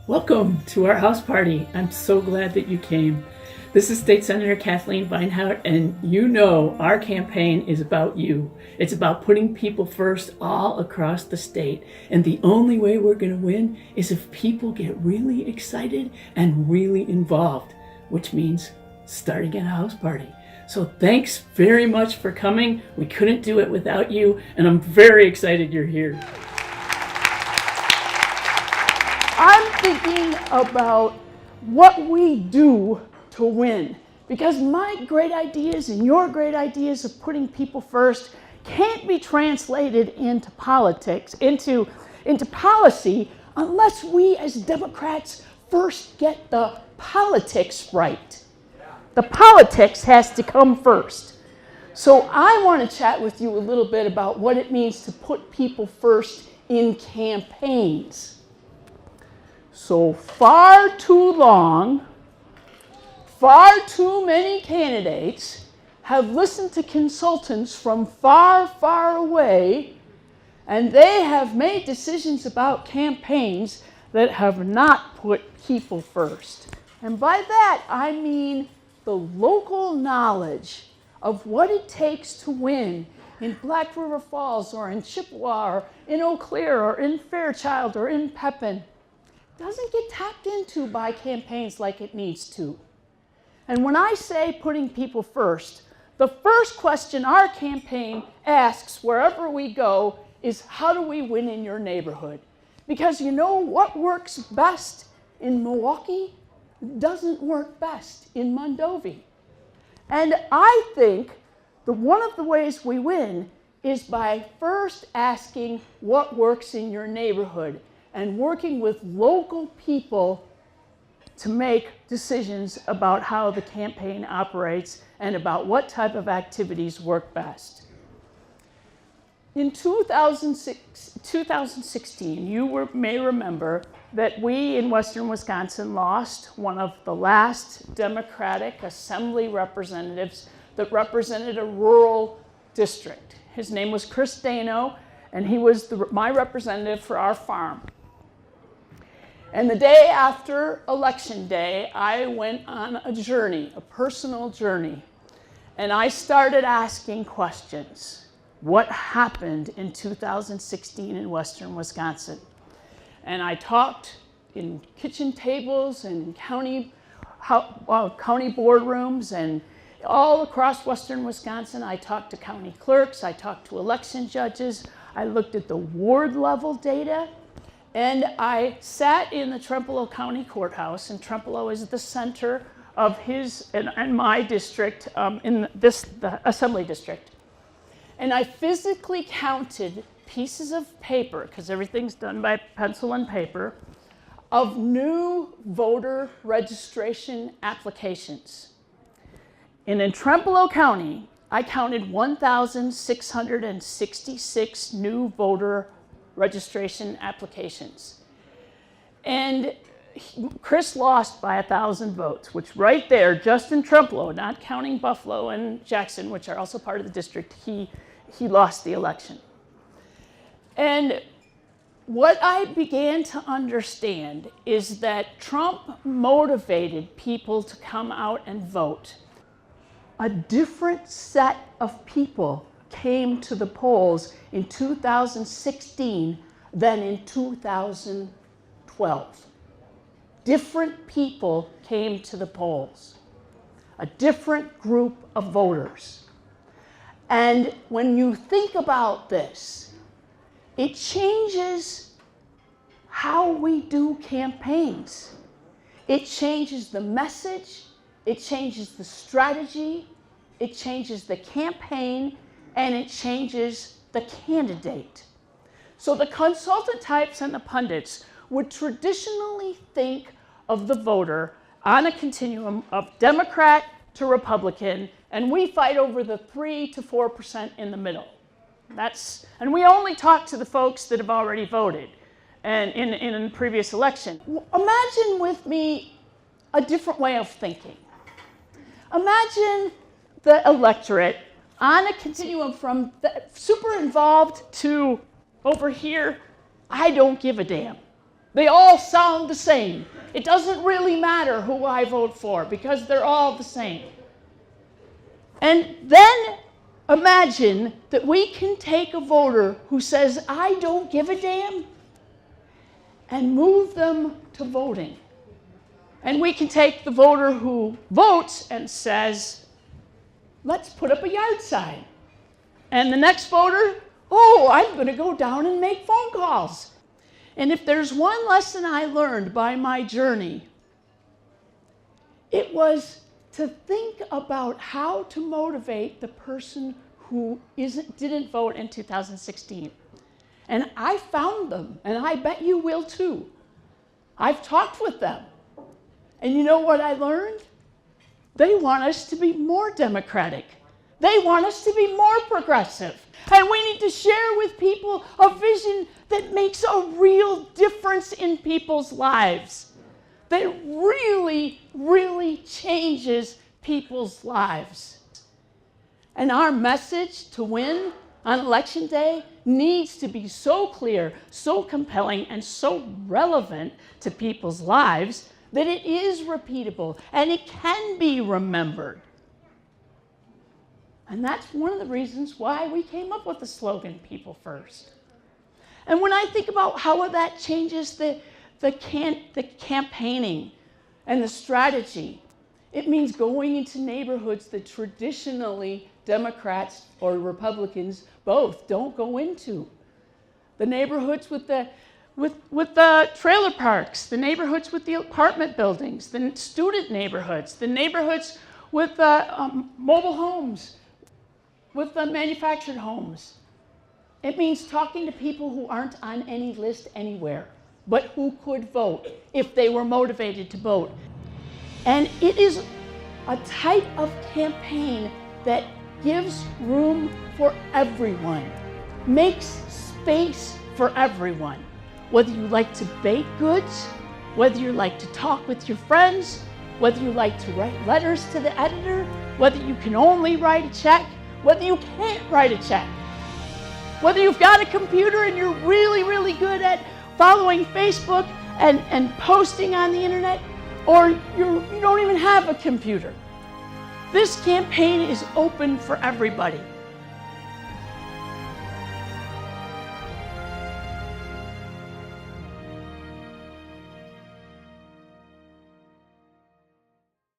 Welcome to our house party. I'm so glad that you came. This is State Senator Kathleen Beinhout, and you know our campaign is about you. It's about putting people first all across the state. And the only way we're going to win is if people get really excited and really involved, which means starting at a house party. So thanks very much for coming. We couldn't do it without you, and I'm very excited you're here. I'm thinking about what we do to win, because my great ideas and your great ideas of putting people first can't be translated into politics, into policy, unless we as Democrats first get the politics right. The politics has to come first. So I want to chat with you a little bit about what it means to put people first in campaigns. So far too long, far too many candidates have listened to consultants from far, far away, and they have made decisions about campaigns that have not put people first. And by that, I mean the local knowledge of what it takes to win in Black River Falls or in Chippewa or in Eau Claire or in Fairchild or in Pepin doesn't get tapped into by campaigns like it needs to. And when I say putting people first, the first question our campaign asks wherever we go is, how do we win in your neighborhood? Because you know what works best in Milwaukee doesn't work best in Mondovi. And I think that one of the ways we win is by first asking what works in your neighborhood and working with local people to make decisions about how the campaign operates and about what type of activities work best. In 2016, you may remember that we in Western Wisconsin lost one of the last Democratic Assembly representatives that represented a rural district. His name was Chris Dano, and he was my representative for our farm. And the day after Election Day, I went on a journey, a personal journey, and I started asking questions. What happened in 2016 in Western Wisconsin? And I talked in kitchen tables and county boardrooms and all across Western Wisconsin. I talked to county clerks, I talked to election judges, I looked at the ward level data, and I sat in the Trempealeau County Courthouse, and Trempealeau is the center of his and my district, the Assembly District. And I physically counted pieces of paper, because everything's done by pencil and paper, of new voter registration applications. And in Trempealeau County, I counted 1,666 new voter registration applications. And Chris lost by 1,000 votes, which right there, just in Trempealeau, not counting Buffalo and Jackson, which are also part of the district, he lost the election. And what I began to understand is that Trump motivated people to come out and vote. A different set of people came to the polls in 2016 than in 2012. Different people came to the polls, a different group of voters. And when you think about this, it changes how we do campaigns. It changes the message, it changes the strategy, it changes the campaign, and it changes the candidate. So the consultant types and the pundits would traditionally think of the voter on a continuum of Democrat to Republican, and we fight over the 3 to 4% in the middle. And we only talk to the folks that have already voted and in a previous election. Imagine with me a different way of thinking. Imagine the electorate on a continuum from super involved to over here, I don't give a damn. They all sound the same. It doesn't really matter who I vote for because they're all the same. And then imagine that we can take a voter who says, I don't give a damn, and move them to voting. And we can take the voter who votes and says, let's put up a yard sign. And the next voter, oh, I'm going to go down and make phone calls. And if there's one lesson I learned by my journey, it was to think about how to motivate the person who didn't vote in 2016. And I found them, and I bet you will too. I've talked with them. And you know what I learned? They want us to be more democratic. They want us to be more progressive. And we need to share with people a vision that makes a real difference in people's lives, that really, really changes people's lives. And our message to win on Election Day needs to be so clear, so compelling, and so relevant to people's lives that it is repeatable and it can be remembered. And that's one of the reasons why we came up with the slogan, People First. And when I think about how that changes the campaigning and the strategy, it means going into neighborhoods that traditionally Democrats or Republicans both don't go into. The neighborhoods with the trailer parks, the neighborhoods with the apartment buildings, the student neighborhoods, the neighborhoods with mobile homes, with the manufactured homes. It means talking to people who aren't on any list anywhere, but who could vote if they were motivated to vote. And it is a type of campaign that gives room for everyone, makes space for everyone. Whether you like to bake goods, whether you like to talk with your friends, whether you like to write letters to the editor, whether you can only write a check, whether you can't write a check, whether you've got a computer and you're really, really good at following Facebook and posting on the internet, or you don't even have a computer. This campaign is open for everybody.